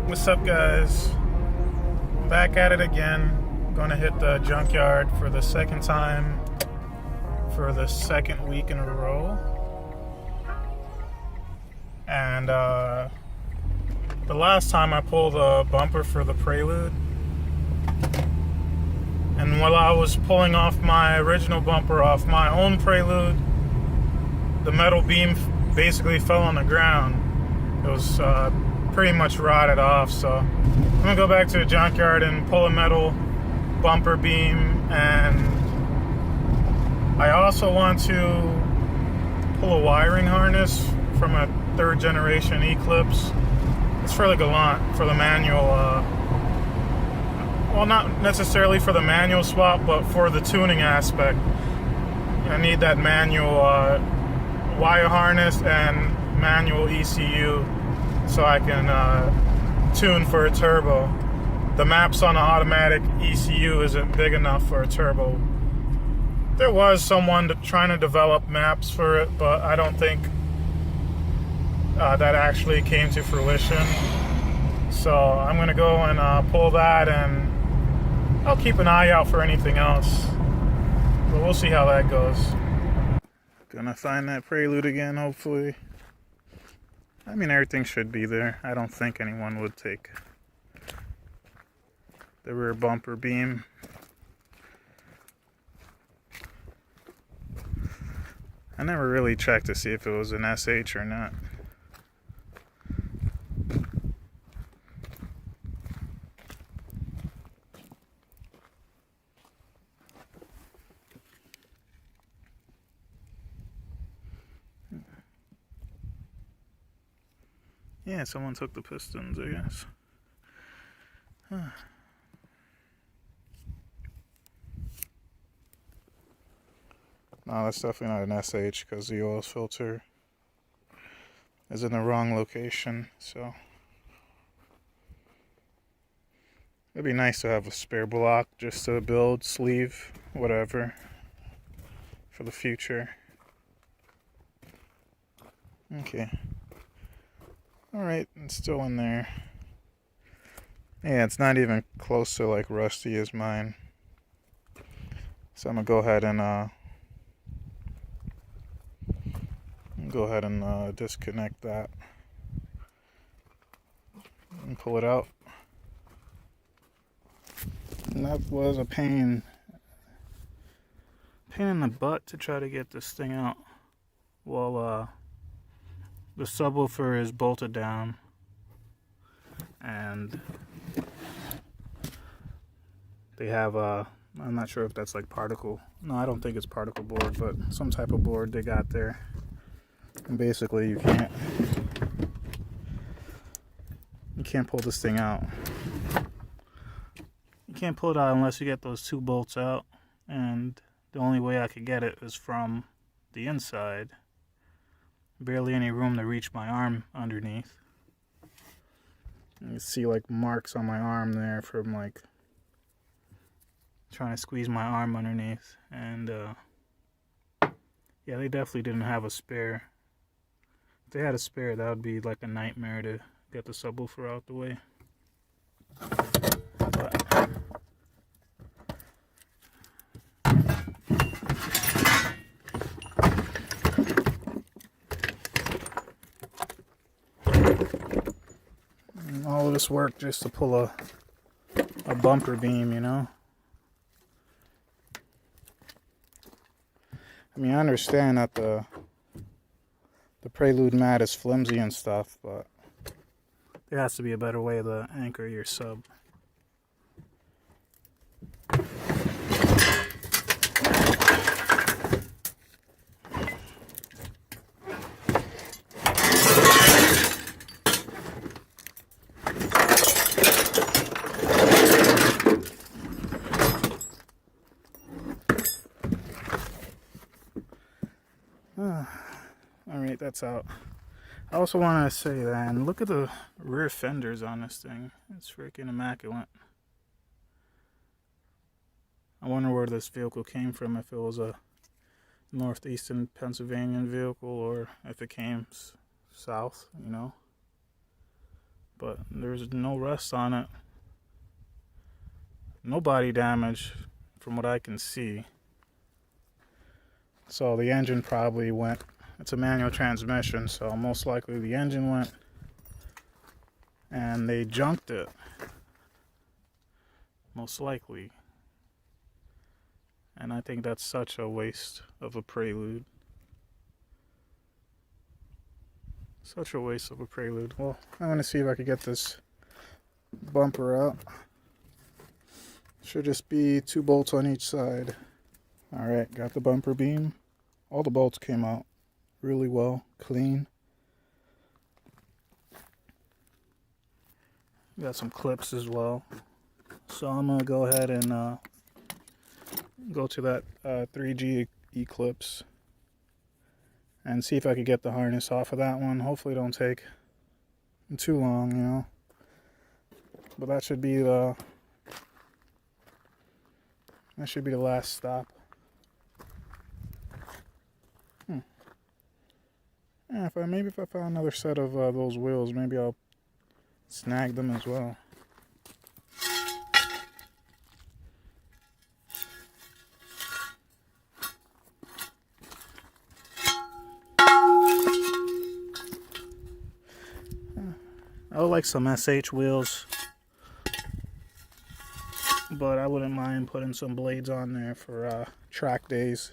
What's up, guys? Back at it again. Gonna hit the Junkyard for the second time for the second week in a row. And the last time I pulled a bumper for the Prelude, and while I was pulling off my original bumper off my own Prelude, the metal beam basically fell on the ground. It was pretty much rotted off, so I'm gonna go back to the Junkyard and pull a metal bumper beam, and I also want to pull a wiring harness from a third generation Eclipse. It's fairly gallant for the manual, well, not necessarily for the manual swap, but for the tuning aspect. I need that manual wire harness and manual ECU so I can tune for a turbo. The maps on the automatic ECU isn't big enough for a turbo. There was someone trying to develop maps for it, but I don't think that actually came to fruition. So I'm going to go and pull that, and I'll keep an eye out for anything else. But we'll see how that goes. Gonna find that Prelude again, hopefully. I mean, everything should be there. I don't think anyone would take the rear bumper beam. I never really checked to see if it was an SH or not. Yeah, someone took the pistons, I guess. Huh. No, that's definitely not an SH because the oil filter is in the wrong location, so it'd be nice to have a spare block just to build, sleeve, whatever, for the future. Okay. Alright, it's still in there. Yeah, it's not even close to like rusty as mine. So I'm gonna go ahead and disconnect that and pull it out. And that was a pain in the butt to try to get this thing out while the subwoofer is bolted down, and they have I'm not sure if that's like particle. No, I don't think it's particle board, but some type of board they got there. And basically you can't pull this thing out. You can't pull it out unless you get those two bolts out, and the only way I could get it is from the inside. Barely any room to reach my arm underneath. You can see like marks on my arm there from like trying to squeeze my arm underneath, and yeah, they definitely didn't have a spare. If they had a spare, that would be like a nightmare to get the subwoofer out the way. But all of this work just to pull a bumper beam, you know? I mean, I understand that the Prelude mat is flimsy and stuff, but there has to be a better way to anchor your sub. Alright, that's out. I also want to say that, and look at the rear fenders on this thing. It's freaking immaculate. I wonder where this vehicle came from, if it was a northeastern Pennsylvania vehicle or if it came south, you know. but there's no rust on it. No body damage from what I can see. So the engine probably went. It's a manual transmission, so most likely the engine went and they junked it. Most likely. And I think that's such a waste of a Prelude. Such a waste of a Prelude. Well, I'm going to see if I can get this bumper out. Should just be 2 bolts on each side. Alright, got the bumper beam. All the bolts came out really well, clean. Got some clips as well. So I'm going to go ahead and go to that 3G Eclipse and see if I could get the harness off of that one. Hopefully it don't take too long, you know. But that should be the last stop. Yeah, maybe if I found another set of those wheels, maybe I'll snag them as well. I would like some SH wheels, but I wouldn't mind putting some blades on there for track days.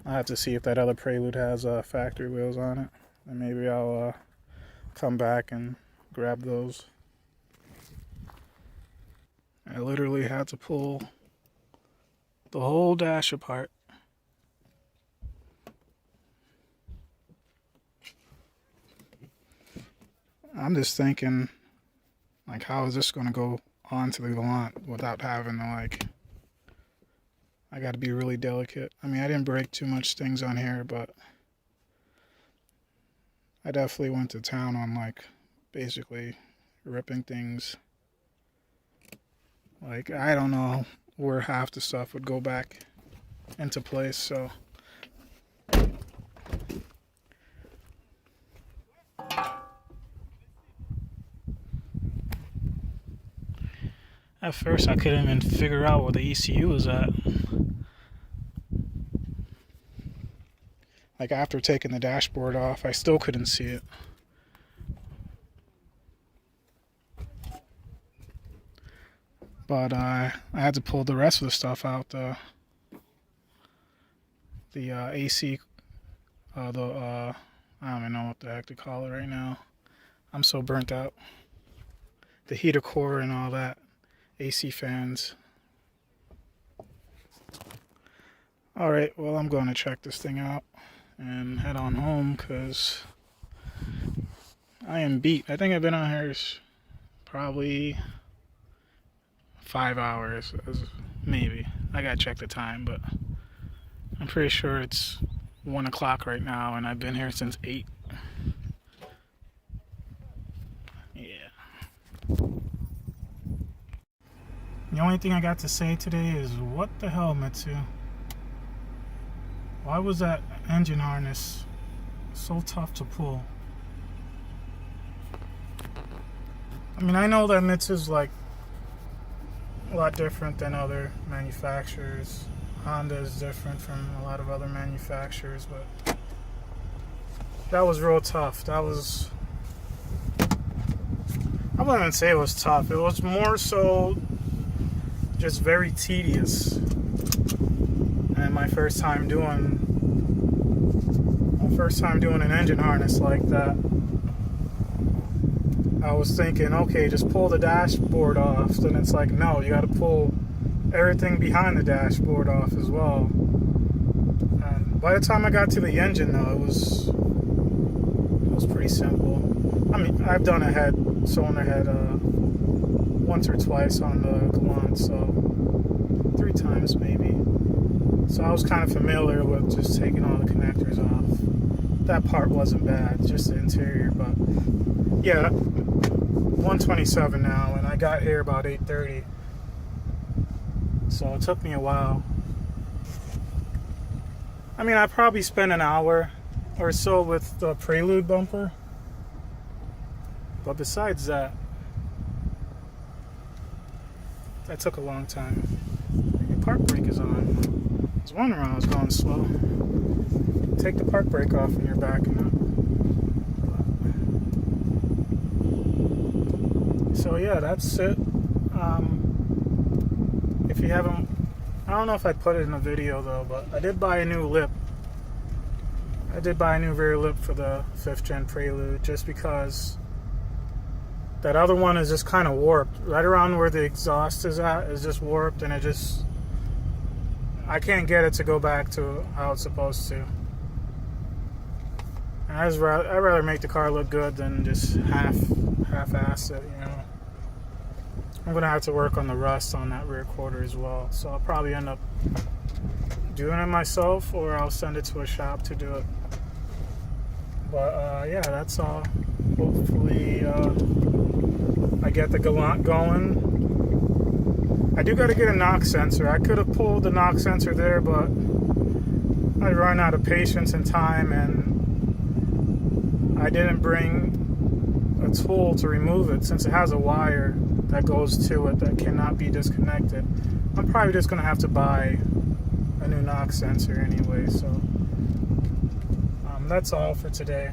I have to see if that other Prelude has factory wheels on it, and maybe I'll come back and grab those. I literally had to pull the whole dash apart. I'm just thinking, like, how is this going to go onto the Galant without having to, like, I got to be really delicate. I mean, I didn't break too much things on here, but I definitely went to town on, like, basically ripping things. Like, I don't know where half the stuff would go back into place, so. At first, I couldn't even figure out where the ECU was at. Like, after taking the dashboard off, I still couldn't see it. But I had to pull the rest of the stuff out. The AC, I don't even know what the heck to call it right now. I'm so burnt out. The heater core and all that. AC fans. Alright, well, I'm going to check this thing out and head on home because I am beat. I think I've been on here probably 5 hours, maybe. I gotta check the time, but I'm pretty sure it's 1 o'clock right now, and I've been here since 8. Yeah. The only thing I got to say today is, what the hell, Mitsu? Why was that engine harness so tough to pull? I mean, I know that Mitsu's like a lot different than other manufacturers. Honda is different from a lot of other manufacturers, but that was real tough. That was, I wouldn't even say it was tough. It was more so just very tedious. And my first time doing an engine harness like that, I was thinking, okay, just pull the dashboard off. Then it's like, no, you got to pull everything behind the dashboard off as well. And by the time I got to the engine, though, it was pretty simple. I mean, I've done a cylinder head once or twice on the Galant, so 3 times maybe. So I was kind of familiar with just taking all the connectors off. That part wasn't bad, just the interior. But yeah, 1:27 now, and I got here about 8:30. So it took me a while. I mean, I probably spent an hour or so with the Prelude bumper, But besides that, that took a long time. The park brake is on. I was wondering why I was going slow. Take the park brake off when you're backing up. So yeah, that's it. If you haven't, I don't know if I put it in a video though, but I did buy a new lip. I did buy a new rear lip for the 5th gen Prelude, just because that other one is just kind of warped. Right around where the exhaust is at is just warped, and I can't get it to go back to how it's supposed to. And I'd rather make the car look good than just half-ass it, you know. I'm gonna have to work on the rust on that rear quarter as well, so I'll probably end up doing it myself, or I'll send it to a shop to do it. But yeah, that's all. Hopefully I get the Galant going. I do got to get a knock sensor. I could have pulled the knock sensor there, but I run out of patience and time, and I didn't bring a tool to remove it, since it has a wire that goes to it that cannot be disconnected. I'm probably just going to have to buy a new knock sensor anyway. So that's all for today.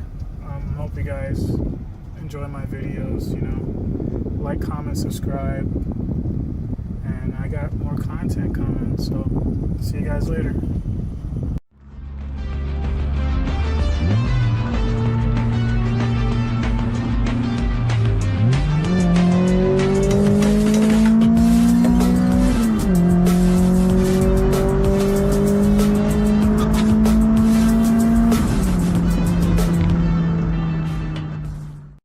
Hope you guys enjoy my videos, you know, like, comment, subscribe, and I got more content coming, so see you guys later.